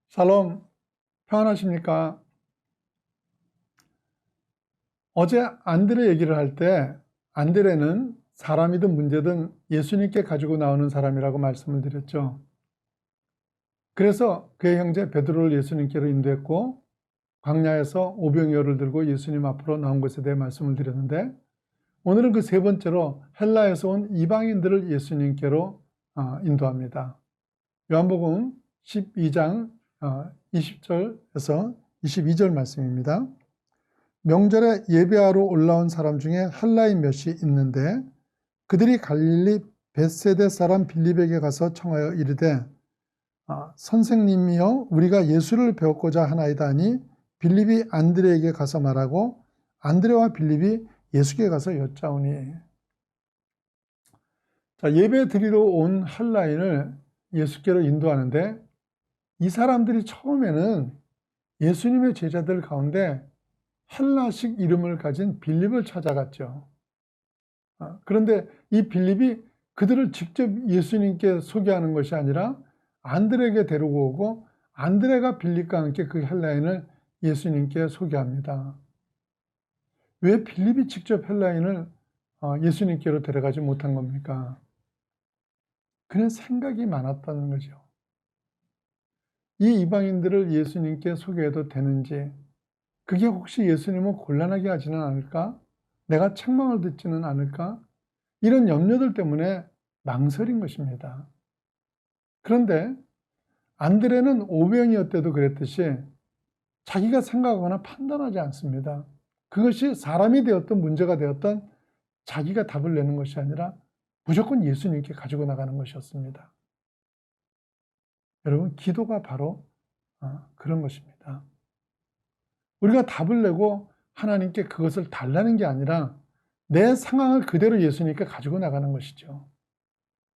샬롬, 평안하십니까? 어제 안드레 얘기를 할 때 안드레는 사람이든 문제든 예수님께 가지고 나오는 사람이라고 말씀을 드렸죠. 그래서 그의 형제 베드로를 예수님께로 인도했고 광야에서 오병이어를 들고 예수님 앞으로 나온 것에 대해 말씀을 드렸는데, 오늘은 그 세 번째로 헬라에서 온 이방인들을 예수님께로 인도합니다. 요한복음 12장 20절에서 22절 말씀입니다. 명절에 예배하러 올라온 사람 중에 헬라인 몇이 있는데 그들이 갈릴리 벳세데 사람 빌립에게 가서 청하여 이르되 선생님이여 우리가 예수를 배웠고자 하나이다 하니 빌립이 안드레에게 가서 말하고 안드레와 빌립이 예수께 가서 여짜오니. 예배 드리러 온 헬라인을 예수께로 인도하는데, 이 사람들이 처음에는 예수님의 제자들 가운데 헬라식 이름을 가진 빌립을 찾아갔죠. 그런데 이 빌립이 그들을 직접 예수님께 소개하는 것이 아니라 안드레에게 데리고 오고 안드레가 빌립과 함께 그 헬라인을 예수님께 소개합니다. 왜 빌립이 직접 헬라인을 예수님께로 데려가지 못한 겁니까? 그는 생각이 많았다는 거죠. 이 이방인들을 예수님께 소개해도 되는지, 그게 혹시 예수님을 곤란하게 하지는 않을까? 내가 책망을 듣지는 않을까? 이런 염려들 때문에 망설인 것입니다. 그런데 안드레는 오병이어 때도 그랬듯이 자기가 생각하거나 판단하지 않습니다. 그것이 사람이 되었던 문제가 되었던 자기가 답을 내는 것이 아니라 무조건 예수님께 가지고 나가는 것이었습니다. 여러분, 기도가 바로 그런 것입니다. 우리가 답을 내고 하나님께 그것을 달라는 게 아니라 내 상황을 그대로 예수님께 가지고 나가는 것이죠.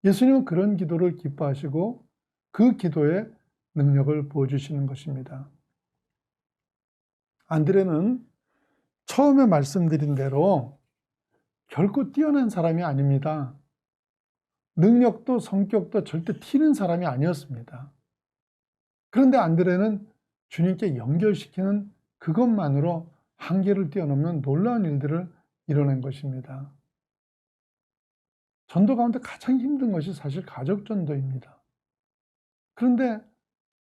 예수님은 그런 기도를 기뻐하시고 그 기도에 능력을 부어주시는 것입니다. 안드레는 처음에 말씀드린 대로 결코 뛰어난 사람이 아닙니다. 능력도 성격도 절대 튀는 사람이 아니었습니다. 그런데 안드레는 주님께 연결시키는 그것만으로 한계를 뛰어넘는 놀라운 일들을 이뤄낸 것입니다. 전도 가운데 가장 힘든 것이 사실 가족 전도입니다. 그런데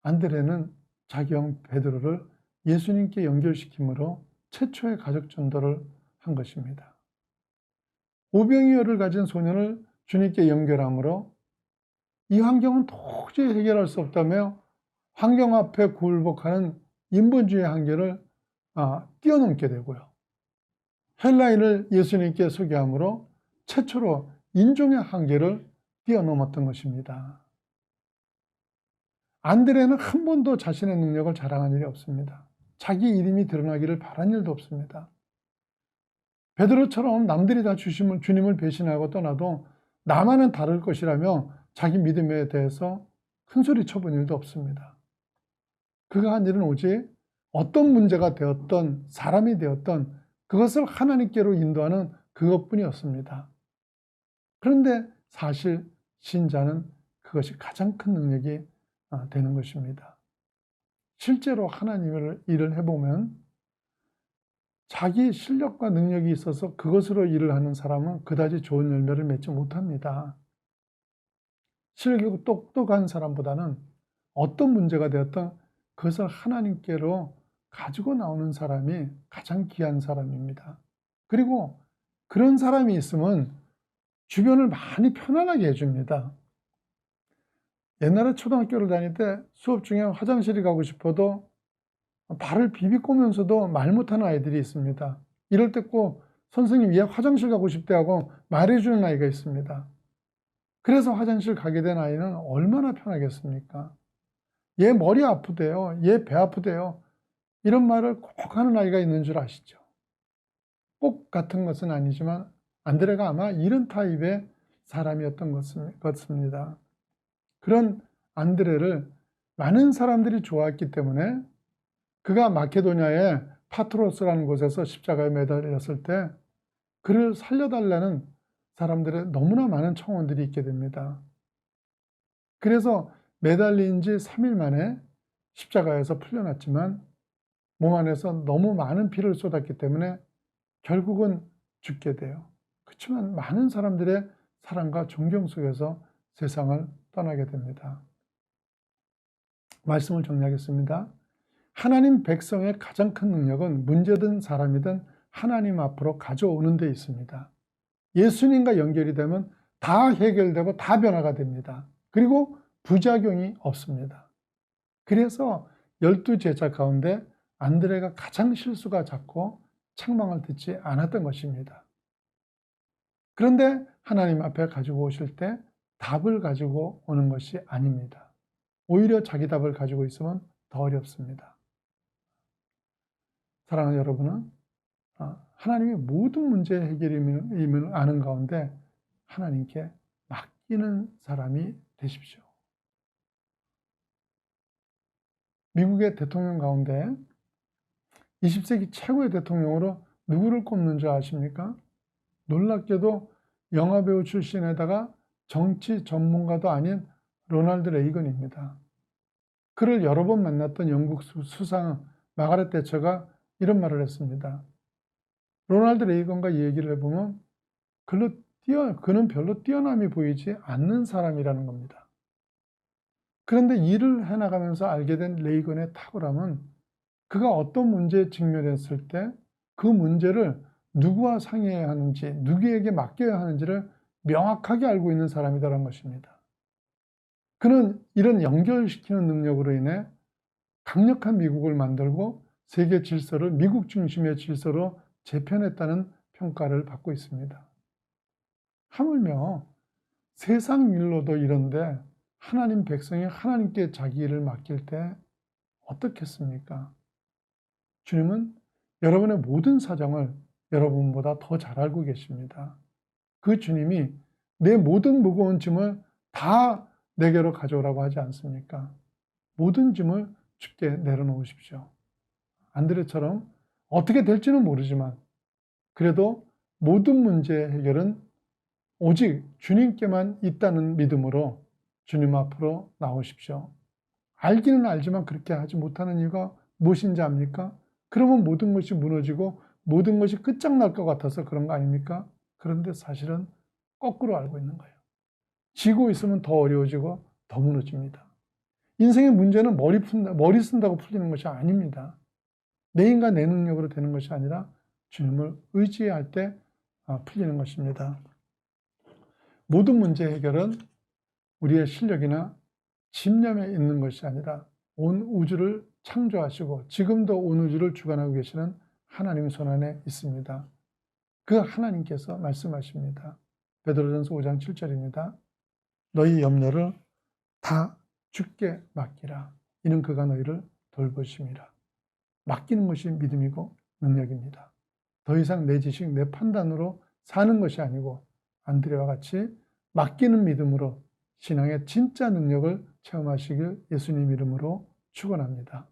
안드레는 자기 형 베드로를 예수님께 연결시킴으로 최초의 가족 전도를 한 것입니다. 오병이어를 가진 소년을 주님께 연결함으로 이 환경은 도저히 해결할 수 없다며 환경 앞에 굴복하는 인본주의 한계를 뛰어넘게 되고요. 헬라인을 예수님께 소개함으로 최초로 인종의 한계를 뛰어넘었던 것입니다. 안드레는 한 번도 자신의 능력을 자랑한 일이 없습니다. 자기 이름이 드러나기를 바란 일도 없습니다. 베드로처럼 남들이 다 주님을 배신하고 떠나도 나만은 다를 것이라며 자기 믿음에 대해서 큰소리 쳐본 일도 없습니다. 그가 한 일은 오직 어떤 문제가 되었던 사람이 되었던 그것을 하나님께로 인도하는 그것뿐이었습니다. 그런데 사실 신자는 그것이 가장 큰 능력이 되는 것입니다. 실제로 하나님의 일을 해보면 자기 실력과 능력이 있어서 그것으로 일을 하는 사람은 그다지 좋은 열매를 맺지 못합니다. 실력이 똑똑한 사람보다는 어떤 문제가 되었던 그것을 하나님께로 가지고 나오는 사람이 가장 귀한 사람입니다. 그리고 그런 사람이 있으면 주변을 많이 편안하게 해줍니다. 옛날에 초등학교를 다닐 때 수업 중에 화장실에 가고 싶어도 발을 비비꼬면서도 말 못하는 아이들이 있습니다. 이럴 때 꼭 선생님 얘 화장실 가고 싶대 하고 말해주는 아이가 있습니다. 그래서 화장실 가게 된 아이는 얼마나 편하겠습니까? 얘 머리 아프대요. 얘 배 아프대요. 이런 말을 꼭 하는 아이가 있는 줄 아시죠? 꼭 같은 것은 아니지만 안드레가 아마 이런 타입의 사람이었던 것 같습니다. 그런 안드레를 많은 사람들이 좋아했기 때문에 그가 마케도냐의 파트로스라는 곳에서 십자가에 매달렸을 때 그를 살려달라는 사람들의 너무나 많은 청원들이 있게 됩니다. 그래서 매달린 지 3일 만에 십자가에서 풀려났지만 몸 안에서 너무 많은 피를 쏟았기 때문에 결국은 죽게 돼요. 그렇지만 많은 사람들의 사랑과 존경 속에서 세상을 떠나게 됩니다. 말씀을 정리하겠습니다. 하나님 백성의 가장 큰 능력은 문제든 사람이든 하나님 앞으로 가져오는 데 있습니다. 예수님과 연결이 되면 다 해결되고 다 변화가 됩니다. 그리고 부작용이 없습니다. 그래서 12제자 가운데 안드레가 가장 실수가 작고 책망을 듣지 않았던 것입니다. 그런데 하나님 앞에 가지고 오실 때 답을 가지고 오는 것이 아닙니다. 오히려 자기 답을 가지고 있으면 더 어렵습니다. 사랑하는 여러분은 하나님이 모든 문제 해결임을 아는 가운데 하나님께 맡기는 사람이 되십시오. 미국의 대통령 가운데 20세기 최고의 대통령으로 누구를 꼽는 줄 아십니까? 놀랍게도 영화배우 출신에다가 정치 전문가도 아닌 로널드 레이건입니다. 그를 여러 번 만났던 영국 수상 마가렛 대처가 이런 말을 했습니다. 로널드 레이건과 얘기를 해보면 그는 별로 뛰어남이 보이지 않는 사람이라는 겁니다. 그런데 일을 해나가면서 알게 된 레이건의 탁월함은 그가 어떤 문제에 직면했을 때 그 문제를 누구와 상의해야 하는지, 누구에게 맡겨야 하는지를 명확하게 알고 있는 사람이라는 것입니다. 그는 이런 연결시키는 능력으로 인해 강력한 미국을 만들고 세계 질서를 미국 중심의 질서로 재편했다는 평가를 받고 있습니다. 하물며 세상 일로도 이런데 하나님 백성이 하나님께 자기 일을 맡길 때 어떻겠습니까? 주님은 여러분의 모든 사정을 여러분보다 더 잘 알고 계십니다. 그 주님이 내 모든 무거운 짐을 다 내게로 가져오라고 하지 않습니까? 모든 짐을 주께 내려놓으십시오. 안드레처럼 어떻게 될지는 모르지만 그래도 모든 문제 해결은 오직 주님께만 있다는 믿음으로 주님 앞으로 나오십시오. 알기는 알지만 그렇게 하지 못하는 이유가 무엇인지 압니까? 그러면 모든 것이 무너지고 모든 것이 끝장날 것 같아서 그런 거 아닙니까? 그런데 사실은 거꾸로 알고 있는 거예요. 지고 있으면 더 어려워지고 더 무너집니다. 인생의 문제는 머리 쓴다고 풀리는 것이 아닙니다. 내 인간 내 능력으로 되는 것이 아니라 주님을 의지할 때 풀리는 것입니다. 모든 문제 해결은 우리의 실력이나 집념에 있는 것이 아니라 온 우주를 창조하시고 지금도 온 우주를 주관하고 계시는 하나님의 손 안에 있습니다. 그 하나님께서 말씀하십니다. 베드로전서 5장 7절입니다. 너희 염려를 다 주께 맡기라. 이는 그가 너희를 돌보심이라. 맡기는 것이 믿음이고 능력입니다. 더 이상 내 지식, 내 판단으로 사는 것이 아니고 안드레와 같이 맡기는 믿음으로 신앙의 진짜 능력을 체험하시길 예수님 이름으로 축원합니다.